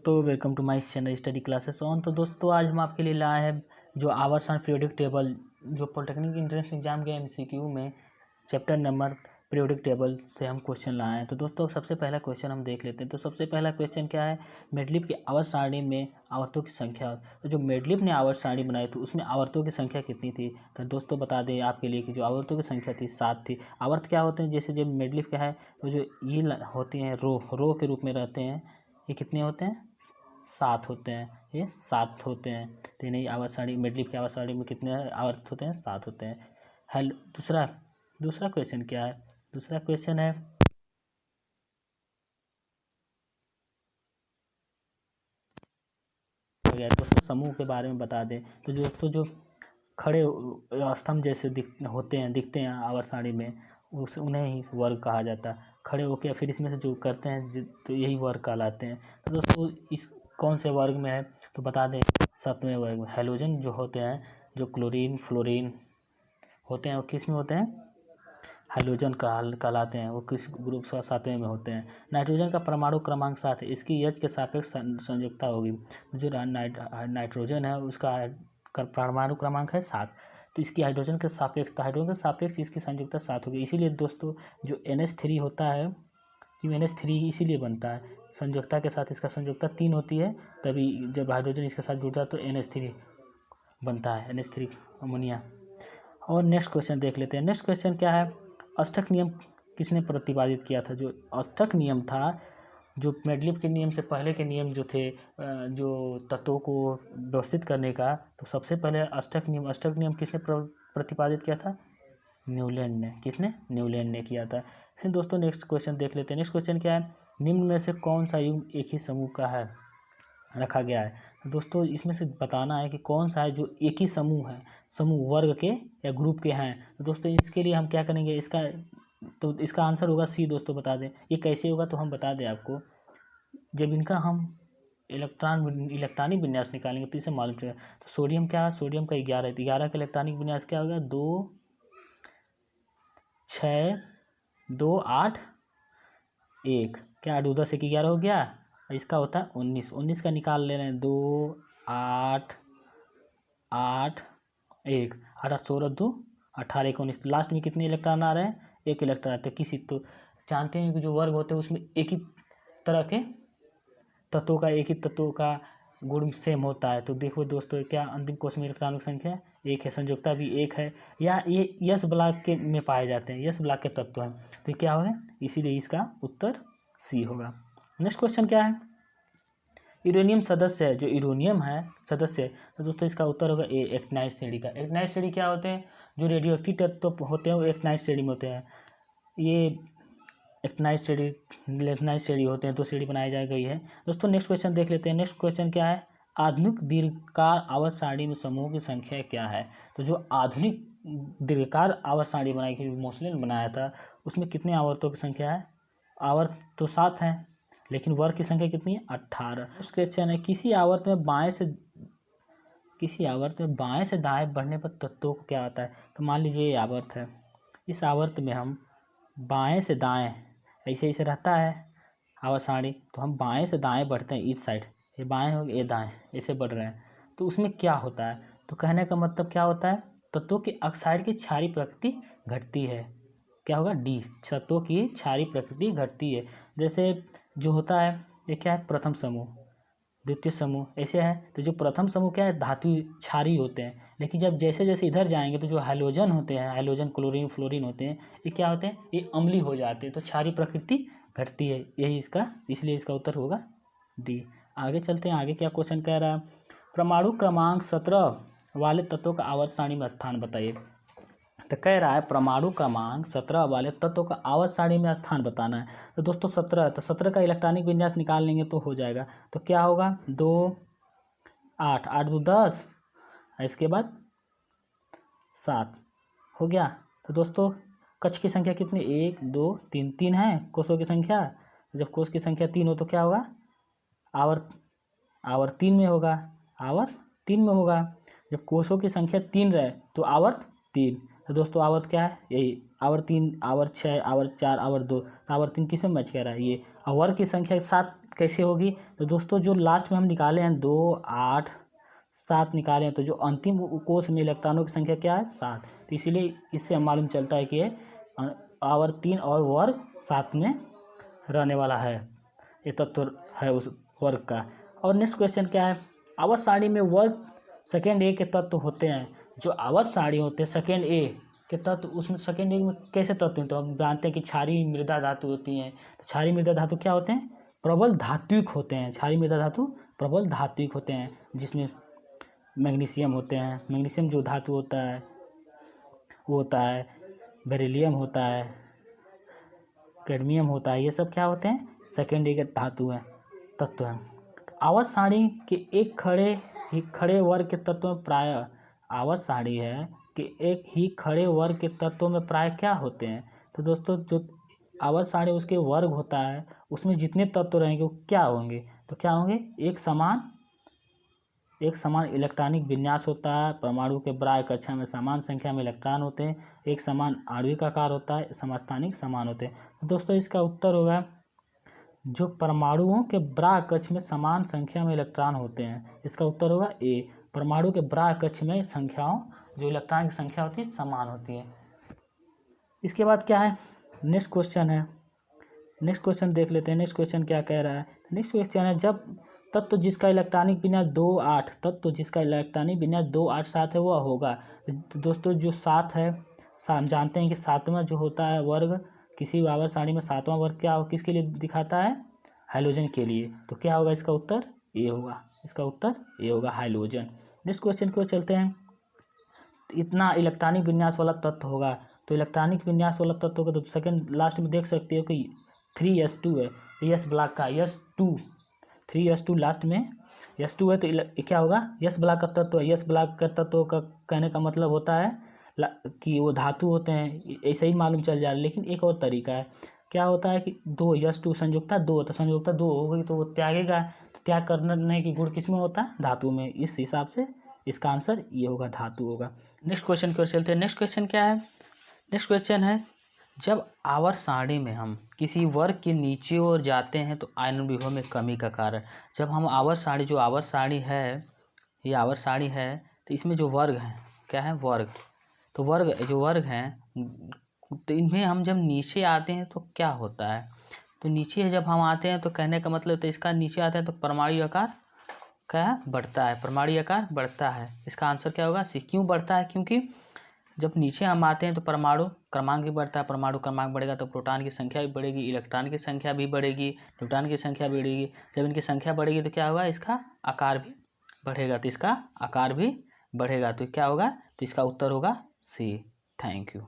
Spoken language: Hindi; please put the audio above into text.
दोस्तों, welcome to my channel study classes on. तो दोस्तों, आज हम आपके लिए लाए हैं जो आवर्स एंड पीरियोडिक टेबल जो पॉलिटेक्निक एंट्रेंस एग्जाम के एमसीक्यू में चैप्टर नंबर पीरियोडिक टेबल से हम क्वेश्चन लाए हैं। तो दोस्तों, सबसे पहला क्वेश्चन हम देख लेते हैं। तो सबसे पहला क्वेश्चन क्या है, मेडलिफ की आवर्त सारणी में आवर्तों की संख्या। तो जो मेडलिफ ने आवर्त सारणी बनाई तो उसमें आवर्तों की संख्या कितनी थी। तो दोस्तों बता दें आपके लिए कि जो आवर्तों की संख्या थी 7 थी। आवर्त क्या होते हैं, जैसे जब मेडलिफ क्या है तो जो ये होती हैं रो के रूप में रहते हैं, ये कितने होते हैं, 7 होते हैं। ये 7 होते हैं। तो नहीं, आवर्त सारणी मेडलिफ की आवर्त सारणी में कितने आवर्त होते हैं, 7 होते हैं। हेलो, दूसरा क्वेश्चन क्या है, दूसरा क्वेश्चन है हो गया। दोस्तों समूह के बारे में बता दें। तो दोस्तों जो खड़े स्तंभ जैसे दिखते हैं आवर्त सारणी में, उन्हें ही वर्ग कहा जाता है। खड़े होकर फिर इसमें से जो करते हैं तो यही वर्ग कहलाते हैं। तो दोस्तों इस कौन से वर्ग में है, तो बता दें 7वें वर्ग में। हैलोजन जो होते हैं, जो क्लोरीन फ्लोरीन होते हैं, वो किस में होते हैं, हैलोजन कहलाते हैं। वो किस ग्रुप 7वें में होते हैं। नाइट्रोजन का परमाणु क्रमांक 7 है, इसकी H के सापेक्ष संयोजकता होगी। जो नाइट्रोजन है उसका परमाणु क्रमांक है 7, तो इसकी हाइड्रोजन के सापेक्ष इसकी संयोजकता 7 होगी। इसीलिए दोस्तों जो NH3 होता है, NH3 इसीलिए बनता है, संयोजकता के साथ इसका संयोजकता 3 होती है, तभी जब हाइड्रोजन इसके साथ जुड़ता है तो NH3 बनता है, NH3 अमोनिया। और नेक्स्ट क्वेश्चन देख लेते हैं। नेक्स्ट क्वेश्चन क्या है, अष्टक नियम किसने प्रतिपादित किया था। जो अष्टक नियम था, जो मेडलिफ के नियम से पहले के नियम जो थे, जो तत्वों को व्यवस्थित करने का, तो सबसे पहले अष्टक नियम किसने प्रतिपादित किया था, न्यूलैंड ने। किसने, न्यूलैंड ने किया था। फिर दोस्तों नेक्स्ट क्वेश्चन देख लेते हैं। नेक्स्ट क्वेश्चन क्या है, निम्न में से कौन सा युग्म एक ही समूह का है रखा गया है। तो दोस्तों इसमें से बताना है कि कौन सा है जो एक ही समूह है, समूह वर्ग के या ग्रुप के हैं। तो दोस्तों इसके लिए हम क्या करेंगे, इसका आंसर होगा सी। दोस्तों बता दें ये कैसे होगा, तो हम बता दें आपको, जब इनका हम इलेक्ट्रॉनिक विन्यास निकालेंगे तो इसे मालूम चलेगा। तो सोडियम का 11 का इलेक्ट्रॉनिक विन्यास क्या होगा, 2 6 2 8 1, क्या 8 10 1 11 हो गया। इसका होता है 19 का निकाल ले रहे हैं, 2 8 8 1 8 16 2 18 19, लास्ट में कितने इलेक्ट्रॉन आ रहे हैं, एक इलेक्ट्रॉन आते हैं। किसी तो जानते हैं कि जो वर्ग होते हैं उसमें एक ही तरह के एक ही तत्वों का गुण सेम होता है। तो देखो दोस्तों, क्या अंतिम कोश में इलेक्ट्रॉनों की संख्या 1 है, संयोजकता भी 1 है, या ये यस ब्लॉक के में पाए जाते हैं, यस ब्लॉक के तत्व हैं। तो क्या होगा, इसीलिए इसका उत्तर सी होगा। नेक्स्ट क्वेश्चन क्या है, यूरेनियम सदस्य है, जो यूरेनियम है सदस्य, तो दोस्तों इसका उत्तर होगा ए, एक्टिनाइड श्रेणी का। एक्टिनाइड श्रेणी क्या होते हैं, जो रेडियोएक्टिव तत्व होते हैं वो एक्टिनाइड श्रेणी में होते हैं। ये एक्टिनाइड श्रेणी होते हैं, तो श्रेणी बनाई जा गई है। दोस्तों नेक्स्ट क्वेश्चन देख लेते हैं। नेक्स्ट क्वेश्चन क्या है, आधुनिक दीर्घकार आवर्त सारणी में समूह की संख्या क्या है। तो जो आधुनिक दीर्घकार आवर्त सारणी बनाई गई, मोसले ने बनाया था, उसमें कितने आवर्तों की संख्या है, आवर्त तो 7 हैं, लेकिन वर्ग की संख्या कितनी है, 18। नेक्स्ट क्वेश्चन है, किसी आवर्त में बाएं से दाएं बढ़ने पर तत्वों को क्या आता है। तो मान लीजिए ये आवर्त है, इस आवर्त में हम बाएं से दाएं ऐसे रहता है आवर्त सारणी, तो हम बाएं से दाएं बढ़ते हैं, इस साइड, ये बाएं हो ये दाएं, ऐसे बढ़ रहे हैं। तो उसमें क्या होता है, तो कहने का मतलब क्या होता है, तत्वों की ऑक्साइड की क्षारीय प्रकृति घटती है। क्या होगा, डी, तत्वों की क्षारीय प्रकृति घटती है। जैसे जो होता है ये क्या है, प्रथम समूह द्वितीय समूह ऐसे है। तो जो प्रथम समूह क्या है, धातु क्षारीय होते हैं, लेकिन जब जैसे जैसे इधर जाएंगे तो जो हैलोजन होते हैं, हैलोजन क्लोरीन फ्लोरीन होते हैं, ये क्या होते हैं, ये अम्लीय हो जाते हैं, तो क्षारीय प्रकृति घटती है, यही इसका, इसलिए इसका उत्तर होगा डी। आगे चलते हैं, आगे क्या क्वेश्चन कह रहा है, परमाणु क्रमांक 17 वाले तत्वों का आवर्त सारणी में स्थान बताइए। तो कह रहा है परमाणु क्रमांक 17 वाले तत्वों का आवर्त सारणी में स्थान बताना है। तो दोस्तों 17 का इलेक्ट्रॉनिक विन्यास निकाल लेंगे तो हो जाएगा। तो क्या होगा, 2 8 8 2 10, इसके बाद 7 हो गया। तो दोस्तों कक्ष की संख्या कितनी, 1 2 3 3 है कोषों की संख्या। जब कोष की संख्या 3 हो तो क्या होगा, आवर्त 3 में होगा, आवर्त 3 में होगा। जब कोषों की संख्या 3 रहे तो आवर्त 3। तो दोस्तों आवर्त क्या है, यही आवर्त 3 आवर्त 6 आवर्त 4 आवर्त 2, तो आवर्त 3 किस में मैच कर रहा है, ये। और वर्ग की संख्या 7 कैसे होगी? तो दोस्तों जो लास्ट में हम निकाले हैं 2, 8, 7 निकाले हैं, तो जो अंतिम कोष में इलेक्ट्रॉनों की संख्या क्या है? 7। तो इसीलिए इससे हम मालूम चलता है कि ये आवर्त 3 और वर्ग 7 में रहने वाला है, ये तत्व है उस वर्ग का। और नेक्स्ट क्वेश्चन क्या है? आवर्त सारणी में वर्ग सेकेंड ए के तत्व होते हैं। जो आवर्त सारणी होते हैं सेकेंड ए के तत्व, उसमें सेकेंड ए में कैसे तत्व हैं? तो हम जानते हैं कि क्षारीय मृदा धातु होती हैं। तो क्षारीय मृदा धातु क्या होते हैं? प्रबल धात्विक होते हैं। क्षारीय मृदा धातु प्रबल धात्विक होते हैं, जिसमें मैग्नीशियम होते हैं। मैग्नीशियम जो धातु होता है वो होता है, बेरिलियम होता है, कैडमियम होता है, ये सब क्या होते हैं? सेकेंड ए के धातु हैं, तत्व हैं। आवर्त सारणी के एक खड़े वर्ग के तत्वों में प्रायः, आवर्त सारणी है कि एक ही खड़े वर्ग के तत्वों में प्रायः क्या होते हैं? तो दोस्तों जो आवर्त सारणी उसके वर्ग होता है, उसमें जितने तत्व रहेंगे वो क्या होंगे? तो क्या होंगे? एक समान इलेक्ट्रॉनिक विन्यास होता है। परमाणु के बाह्य कक्षा में समान संख्या में इलेक्ट्रॉन होते हैं। एक समान आणविक आकार होता है। समस्थानिक समान होते हैं। तो दोस्तों इसका उत्तर होगा, जो परमाणुओं के बाह्य कक्ष में समान संख्या में इलेक्ट्रॉन होते हैं, इसका उत्तर होगा ए। परमाणु के बाह्य कक्ष में संख्याओं, जो इलेक्ट्रॉन की संख्या होती है, समान होती है। इसके बाद क्या है? नेक्स्ट क्वेश्चन है। नेक्स्ट क्वेश्चन देख लेते हैं। नेक्स्ट क्वेश्चन क्या कह रहा है? नेक्स्ट क्वेश्चन है, जब तत्व जिसका इलेक्ट्रॉनिक विन्यास 2, 8 तत्व जिसका इलेक्ट्रॉनिक विन्यास 2, 8, 7 है वह होगा। तो दोस्तों जो 7 है, हम जानते हैं कि 7वां जो होता है वर्ग, किसी भी आवर्त सारणी में 7वां वर्ग क्या हो, किसके लिए दिखाता है? हाइड्रोजन के लिए। तो क्या होगा इसका उत्तर? ए होगा। इसका उत्तर ए होगा, हाइड्रोजन। नेक्स्ट क्वेश्चन की ओर चलते हैं। इतना इलेक्ट्रॉनिक विन्यास वाला तत्व होगा। तो इलेक्ट्रॉनिक विन्यास वाला तत्व होगा, तो सेकंड लास्ट में देख सकते हो कि 3s2 है, s ब्लॉक का s2, 3s2 लास्ट में s2 है, तो क्या होगा? s ब्लॉक का तत्व है। s ब्लॉक का तत्व का कहने का मतलब होता है कि वो धातु होते हैं, ऐसे ही मालूम चल जा रहा है। लेकिन एक और तरीका है, क्या होता है कि 2 s2 संयुक्ता 2, तो संयुक्ता 2 हो गई तो वो त्यागेगा। तो त्याग करने की गुण किस में होता है? धातु में। इस हिसाब से इसका आंसर ये होगा, धातु होगा। नेक्स्ट क्वेश्चन की ओर चलते हैं। नेक्स्ट क्वेश्चन क्या है? नेक्स्ट क्वेश्चन है, जब आवर्त सारणी में हम किसी वर्ग के नीचे ओर जाते हैं तो आयनन विभव में कमी का कारण। जब हम आवर्त सारणी, जो आवर्त सारणी है, ये आवर्त सारणी है, तो इसमें जो वर्ग हैं, क्या है? वर्ग। तो जो वर्ग हैं, तो इनमें हम जब नीचे आते हैं तो क्या होता है? तो नीचे जब हम आते हैं तो कहने का मतलब, तो इसका नीचे आते हैं तो परमाणु आकार क्या बढ़ता है? परमाणु आकार बढ़ता है। इसका आंसर क्या होगा? सी। क्यों बढ़ता है? क्योंकि जब नीचे हम आते हैं तो परमाणु क्रमांक भी बढ़ता है। परमाणु क्रमांक बढ़ेगा तो प्रोटॉन की संख्या भी बढ़ेगी, इलेक्ट्रॉन की संख्या भी बढ़ेगी, न्यूट्रॉन की संख्या बढ़ेगी। जब इनकी संख्या बढ़ेगी तो क्या होगा? इसका आकार भी बढ़ेगा। तो इसका आकार भी बढ़ेगा, तो क्या होगा? तो इसका उत्तर होगा सी। Thank you.